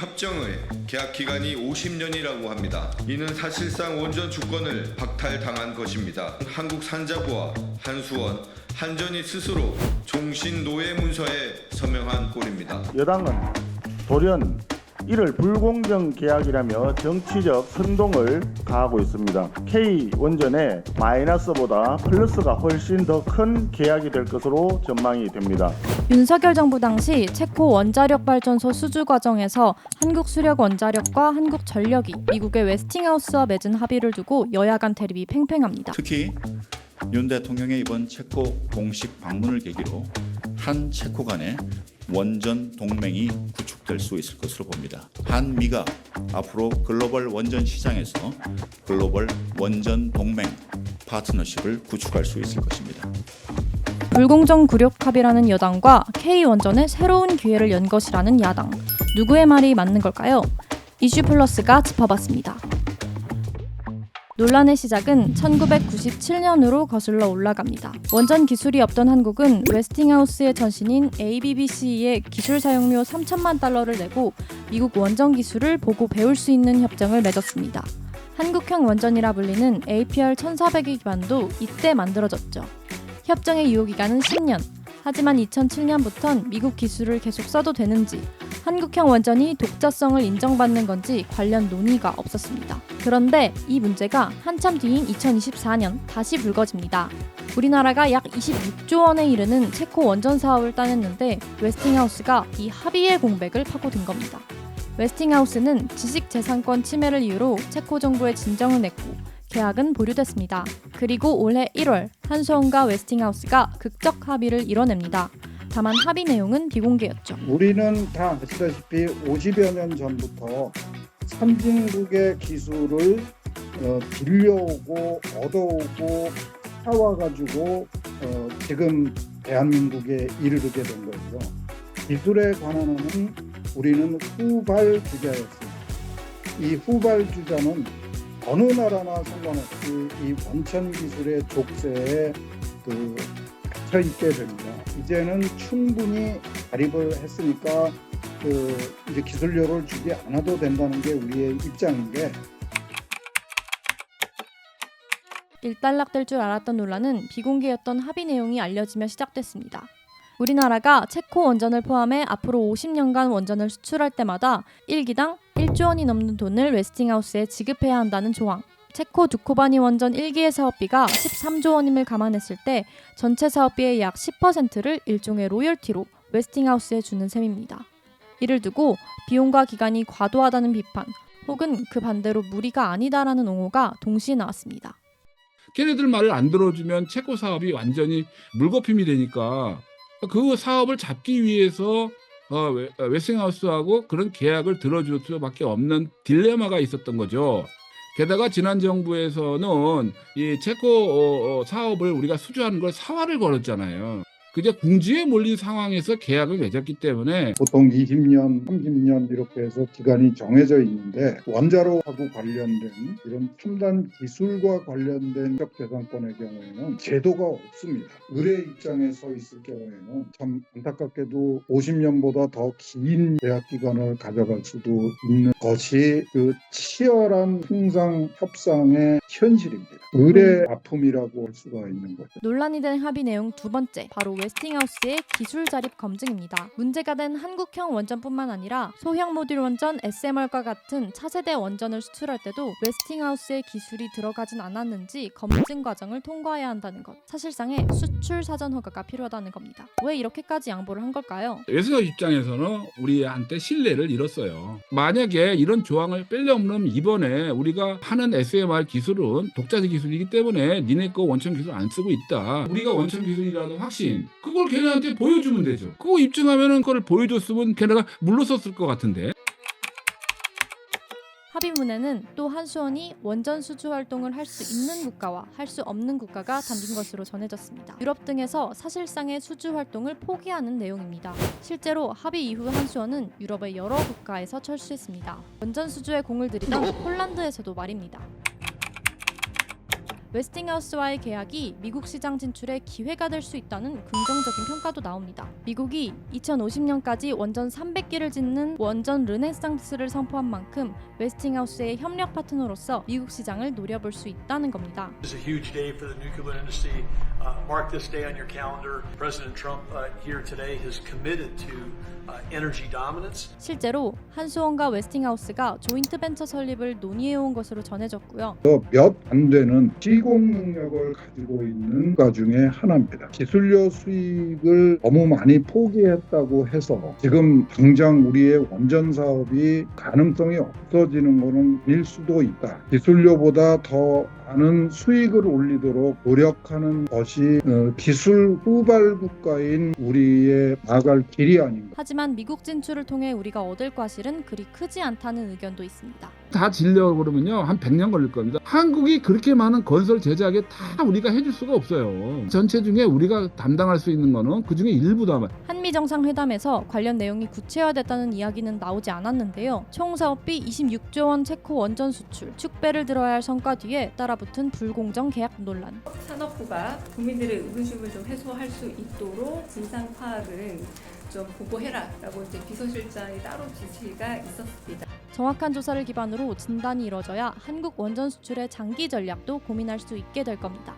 협정의 계약 기간이 50년이라고 합니다. 이는 사실상 원전 주권을 박탈당한 것입니다. 한국 산자부와 한수원, 한전이 스스로 종신 노예 문서에 서명한 꼴입니다. 여당은 돌연 이를 불공정 계약이라며 정치적 선동을 가하고 있습니다. K원전의 마이너스보다 플러스가 훨씬 더 큰 계약이 될 것으로 전망이 됩니다. 윤석열 정부 당시 체코 원자력 발전소 수주 과정에서 한국수력원자력과 한국전력이 미국의 웨스팅하우스와 맺은 합의를 두고 여야 간 대립이 팽팽합니다. 특히 윤 대통령의 이번 체코 공식 방문을 계기로 한 체코 간의 원전 동맹이 구축될 수 있을 것으로 봅니다. 한미가 앞으로 글로벌 원전 시장에서 글로벌 원전 동맹 파트너십을 구축할 수 있을 것입니다. 불공정 굴욕 합의라는 여당과 K원전의 새로운 기회를 연 것이라는 야당. 누구의 말이 맞는 걸까요? 이슈 플러스가 짚어봤습니다. 논란의 시작은 1997년으로 거슬러 올라갑니다. 원전 기술이 없던 한국은 웨스팅하우스의 전신인 ABBC에 기술 사용료 3천만 달러를 내고 미국 원전 기술을 보고 배울 수 있는 협정을 맺었습니다. 한국형 원전이라 불리는 APR 1400의 기반도 이때 만들어졌죠. 협정의 유효기간은 10년. 하지만 2007년부턴 미국 기술을 계속 써도 되는지, 한국형 원전이 독자성을 인정받는 건지 관련 논의가 없었습니다. 그런데 이 문제가 한참 뒤인 2024년 다시 불거집니다. 우리나라가 약 26조 원에 이르는 체코 원전 사업을 따냈는데 웨스팅하우스가 이 합의의 공백을 파고든 겁니다. 웨스팅하우스는 지식재산권 침해를 이유로 체코 정부에 진정을 냈고 계약은 보류됐습니다. 그리고 올해 1월 한수원과 웨스팅하우스가 극적 합의를 이뤄냅니다. 다만 합의 내용은 비공개였죠. 우리는 다 아시다시피 50여 년 전부터 선진국의 기술을 빌려오고 얻어오고 사와가지고 지금 대한민국에 이르게 된 거죠. 기술에 관한 한 우리는 후발주자였습니다. 이 후발주자는 어느 나라나 상관없이 이 원천 기술의 족쇄에 갇혀 있게 됩니다. 이제는 충분히 자립을 했으니까 이제 기술료를 주지 않아도 된다는 게 우리의 입장인데, 일단락될 줄 알았던 논란은 비공개였던 합의 내용이 알려지며 시작됐습니다. 우리나라가 체코 원전을 포함해 앞으로 50년간 원전을 수출할 때마다 1기당 1조 원이 넘는 돈을 웨스팅하우스에 지급해야 한다는 조항. 체코 두코바니 원전 1기의 사업비가 13조 원임을 감안했을 때 전체 사업비의 약 10%를 일종의 로열티로 웨스팅하우스에 주는 셈입니다. 이를 두고 비용과 기간이 과도하다는 비판, 혹은 그 반대로 무리가 아니다라는 옹호가 동시에 나왔습니다. 걔네들 말을 안 들어주면 체코 사업이 완전히 물거품이 되니까 그 사업을 잡기 위해서 웨스팅하우스하고 그런 계약을 들어줄 수밖에 없는 딜레마가 있었던 거죠. 게다가 지난 정부에서는 이 체코 사업을 우리가 수주하는 걸 사활을 걸었잖아요. 그저 궁지에 몰린 상황에서 계약을 맺었기 때문에 보통 20년, 30년 이렇게 해서 기간이 정해져 있는데, 원자로하고 관련된 이런 첨단 기술과 관련된 지적재산권의 경우에는 제도가 없습니다. 의뢰 입장에 서 있을 경우에는 참 안타깝게도 50년보다 더 긴 계약 기간을 가져갈 수도 있는 것이 그 치열한 통상 협상의 현실입니다. 의뢰 아픔이라고 할 수가 있는 거죠. 논란이 된 합의 내용 두 번째, 바로 웨스팅하우스의 기술 자립 검증입니다. 문제가 된 한국형 원전뿐만 아니라 소형 모듈 원전 SMR과 같은 차세대 원전을 수출할 때도 웨스팅하우스의 기술이 들어가진 않았는지 검증 과정을 통과해야 한다는 것. 사실상의 수출 사전 허가가 필요하다는 겁니다. 왜 이렇게까지 양보를 한 걸까요? 웨스팅하우스 입장에서는 우리한테 신뢰를 잃었어요. 만약에 이런 조항을 빼려면 이번에 우리가 하는 SMR 기술은 독자적 기술이기 때문에 니네 거 원천 기술 안 쓰고 있다. 우리가 원천 기술이라는 확신, 그걸 걔네한테 보여주면 되죠. 그거 입증하면은 그걸 보여줬으면 걔네가 물러섰을 것 같은데. 합의문에는 또 한수원이 원전 수주 활동을 할 수 있는 국가와 할 수 없는 국가가 담긴 것으로 전해졌습니다. 유럽 등에서 사실상의 수주 활동을 포기하는 내용입니다. 실제로 합의 이후 한수원은 유럽의 여러 국가에서 철수했습니다. 원전 수주에 공을 들이던 폴란드에서도 말입니다. 웨스팅하우스와의 계약이 미국 시장 진출의 기회가 될 수 있다는 긍정적인 평가도 나옵니다. 미국이 2050년까지 원전 300기를 짓는 원전 르네상스를 선포한 만큼 웨스팅하우스의 협력 파트너로서 미국 시장을 노려볼 수 있다는 겁니다. It's a huge day for the nuclear industry. Mark this day on your calendar. President Trump here today has committed to energy dominance. 실제로 한수원과 웨스팅하우스가 조인트 벤처 설립을 논의해온 것으로 전해졌고요. 몇 안 되는 시공 능력을 가지고 있는 가 중에 하나입니다. 기술료 수익을 너무 많이 포기했다고 해서 지금 당장 우리의 원전 사업이 가능성이 없어지는 것은 일 수도 있다. 기술료보다 더 많은 수익을 올리도록 노력하는 것이 기술 후발 국가인 우리의 나아갈 길이 아닌가. 하지만 미국 진출을 통해 우리가 얻을 과실은 그리 크지 않다는 의견도 있습니다. 다 지려고 그러면요 한 100년 걸릴 겁니다. 한국이 그렇게 많은 건설 제작에 다 우리가 해줄 수가 없어요. 전체 중에 우리가 담당할 수 있는 거는 그 중에 일부다. 한미 정상회담에서 관련 내용이 구체화됐다는 이야기는 나오지 않았는데요. 총 사업비 26조 원 체코 원전 수출, 축배를 들어야 할 성과 뒤에 따라붙은 불공정 계약 논란. 산업부가 국민들의 의구심을 좀 해소할 수 있도록 진상 파악은 좀 보고해라라고 이제 비서실장이 따로 지시가 있었습니다. 정확한 조사를 기반으로 진단이 이뤄져야 한국 원전 수출의 장기 전략도 고민할 수 있게 될 겁니다.